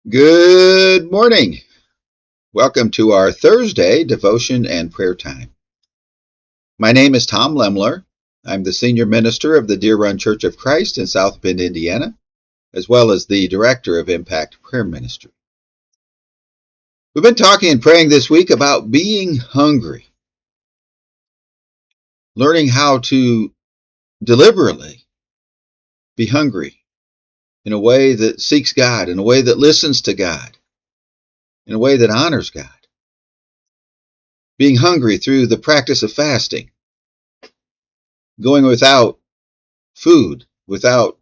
Good morning. Welcome to our Thursday devotion and prayer time. My name is Tom Lemler. I'm the senior minister of the Deer Run Church of Christ in South Bend, Indiana, as well as the director of Impact Prayer Ministry. We've been talking and praying this week about being hungry, learning how to deliberately be hungry in a way that seeks God, in a way that listens to God, in a way that honors God. Being hungry through the practice of fasting, going without food, without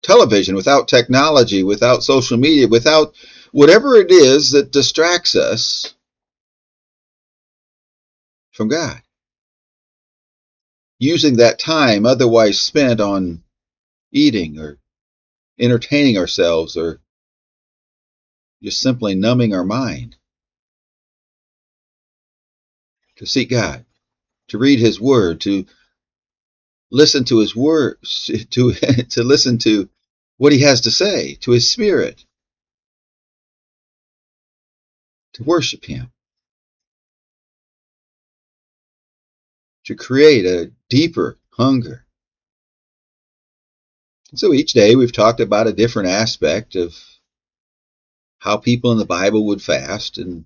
television, without technology, without social media, without whatever it is that distracts us from God. Using that time otherwise spent on eating or entertaining ourselves or just simply numbing our mind to seek God, to read His Word, to listen to His words, to listen to what He has to say, to His Spirit, to worship Him, to create a deeper hunger. So each day we've talked about a different aspect of how people in the Bible would fast and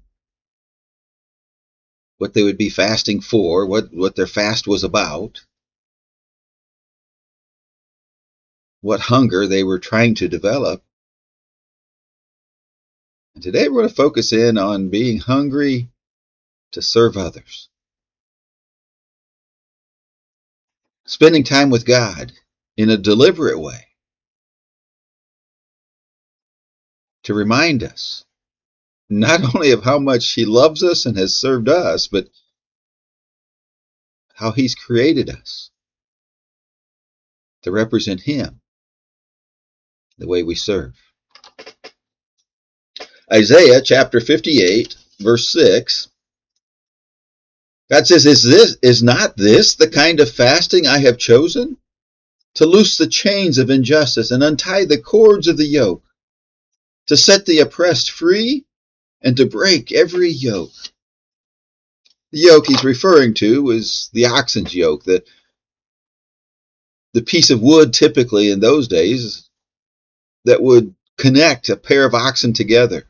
what they would be fasting for, what their fast was about, what hunger they were trying to develop. And today we're going to focus in on being hungry to serve others. Spending time with God in a deliberate way to remind us not only of how much He loves us and has served us, but how He's created us to represent Him the way we serve. Isaiah chapter 58, verse 6. God says, is not this the kind of fasting I have chosen? To loose the chains of injustice and untie the cords of the yoke, to set the oppressed free and to break every yoke. The yoke he's referring to is the oxen's yoke, the piece of wood typically in those days that would connect a pair of oxen together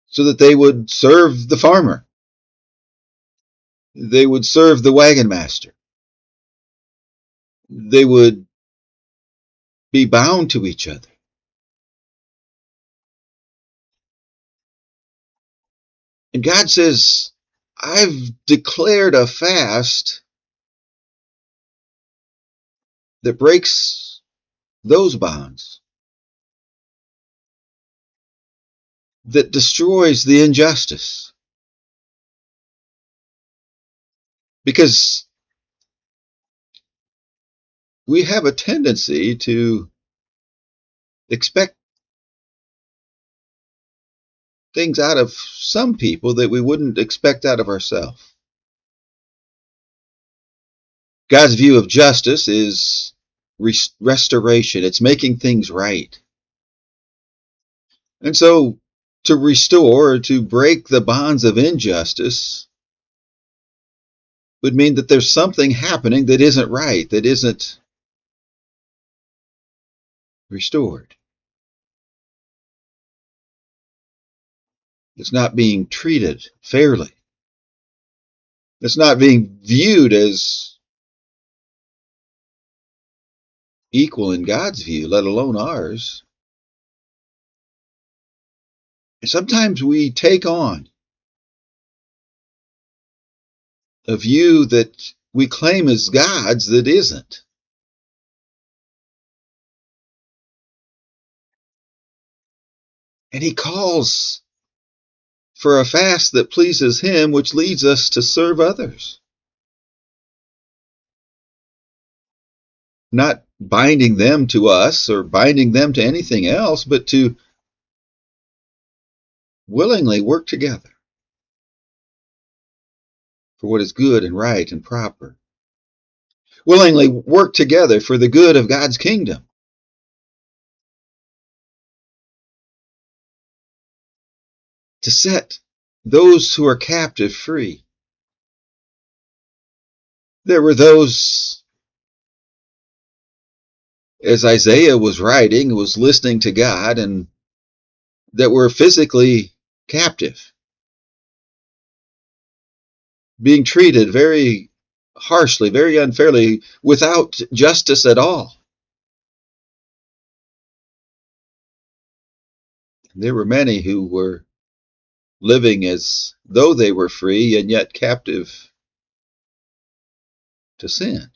so that they would serve the farmer. They would serve the wagon master. They would be bound to each other. And God says, I've declared a fast that breaks those bonds, that destroys the injustice. Because we have a tendency to expect things out of some people that we wouldn't expect out of ourselves. God's view of justice is restoration. It's making things right. And so to restore or to break the bonds of injustice would mean that there's something happening that isn't right, that isn't restored. It's not being treated fairly. It's not being viewed as equal in God's view, let alone ours. And sometimes we take on a view that we claim as God's that isn't. And He calls for a fast that pleases Him, which leads us to serve others. Not binding them to us or binding them to anything else, but to willingly work together for what is good and right and proper. Willingly work together for the good of God's kingdom. to set those who are captive free. There were those, as Isaiah was writing, was listening to God, and that were physically captive, being treated very harshly, very unfairly, without justice at all. There were many who were living as though they were free and yet captive to sin.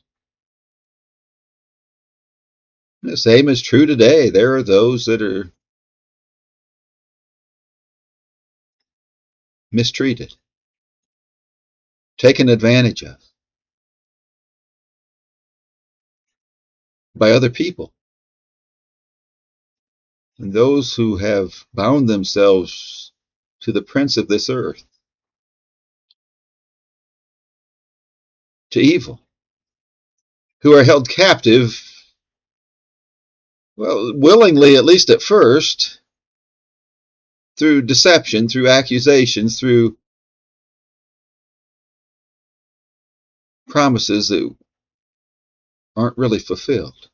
The same is true today. There are those that are mistreated, taken advantage of by other people, and those who have bound themselves to the prince of this earth, to evil, who are held captive, well, willingly, at least at first, through deception, through accusations, through promises that aren't really fulfilled.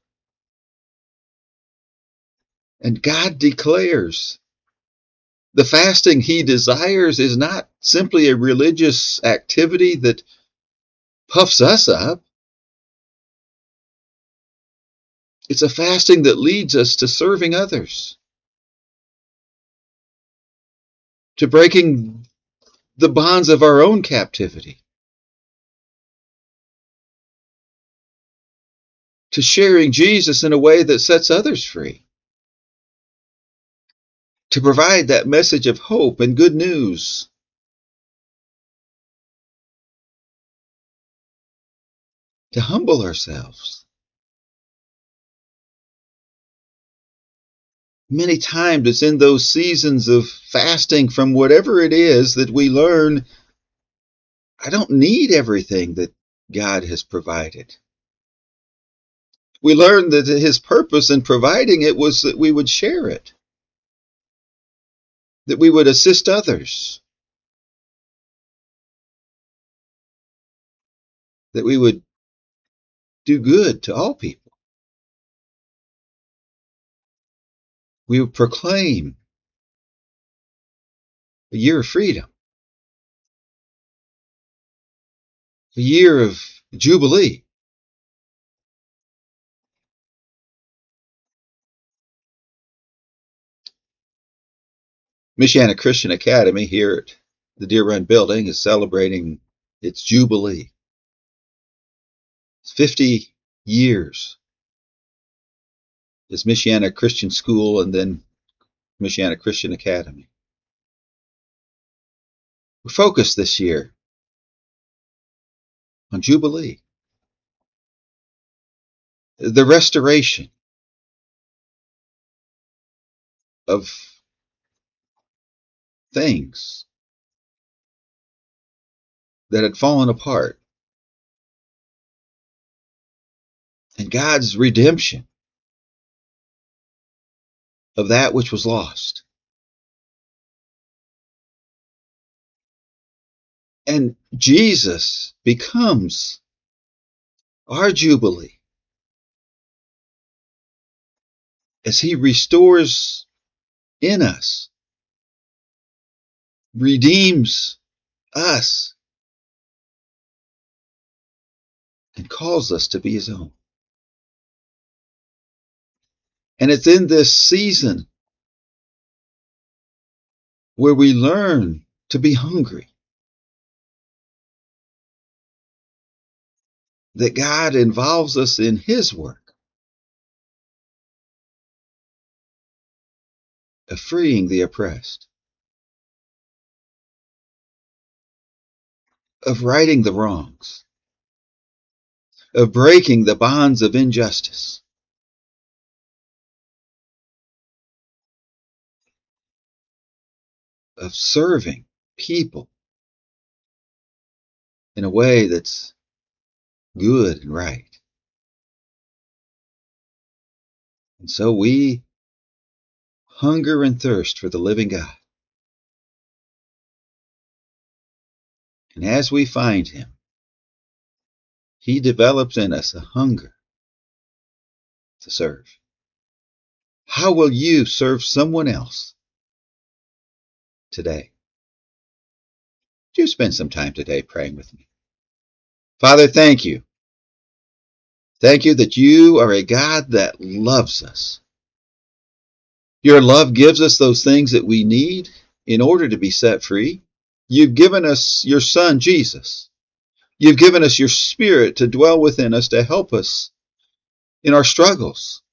And God declares the fasting He desires is not simply a religious activity that puffs us up. It's a fasting that leads us to serving others, to breaking the bonds of our own captivity, to sharing Jesus in a way that sets others free, to provide that message of hope and good news, to humble ourselves. Many times it's in those seasons of fasting from whatever it is that we learn, I don't need everything that God has provided. We learn that His purpose in providing it was that we would share it, that we would assist others, that we would do good to all people. We would proclaim a year of freedom, a year of jubilee. Michiana Christian Academy here at the Deer Run building is celebrating its jubilee. It's 50 years as Michiana Christian School and then Michiana Christian Academy. We're focused this year on jubilee, the restoration of things that had fallen apart, and God's redemption of that which was lost. And Jesus becomes our jubilee as He restores in us, redeems us, and calls us to be His own. And it's in this season where we learn to be hungry, that God involves us in His work of freeing the oppressed, of righting the wrongs, of breaking the bonds of injustice, of serving people in a way that's good and right. And so we hunger and thirst for the living God. And as we find Him, He develops in us a hunger to serve. How will you serve someone else today? Would you spend some time today praying with me? Father, thank you. Thank you that you are a God that loves us. Your love gives us those things that we need in order to be set free. You've given us your Son, Jesus. You've given us your Spirit to dwell within us to help us in our struggles,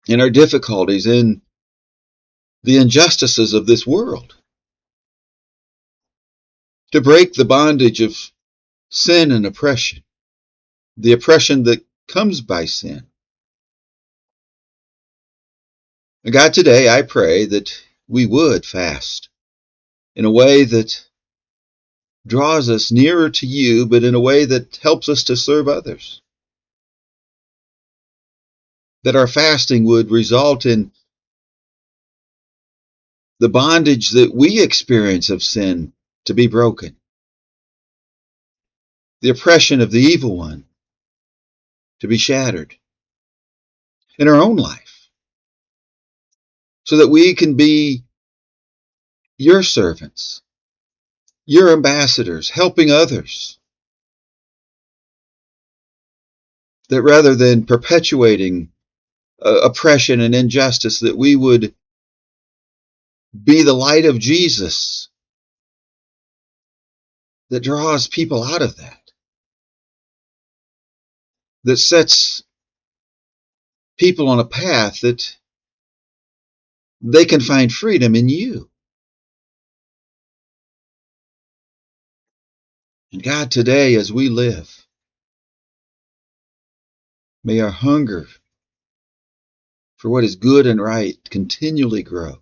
in our difficulties, in the injustices of this world, to break the bondage of sin and oppression, the oppression that comes by sin. And God, today I pray that we would fast in a way that draws us nearer to you, but in a way that helps us to serve others. That our fasting would result in the bondage that we experience of sin to be broken, the oppression of the evil one to be shattered in our own life, so that we can be your servants, your ambassadors, helping others. That rather than perpetuating oppression and injustice, that we would be the light of Jesus that draws people out of that, that sets people on a path that they can find freedom in you. And God, today as we live, may our hunger for what is good and right continually grow.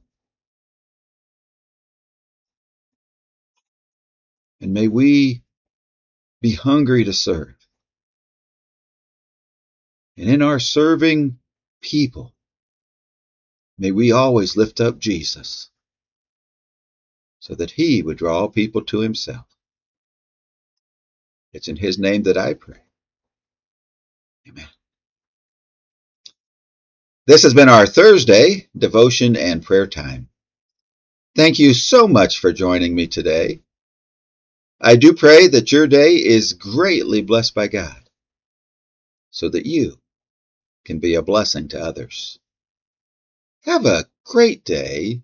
And may we be hungry to serve. And in our serving people, may we always lift up Jesus so that he would draw people to himself. It's in his name that I pray. Amen. This has been our Thursday devotion and prayer time. Thank you so much for joining me today. I do pray that your day is greatly blessed by God so that you can be a blessing to others. Have a great day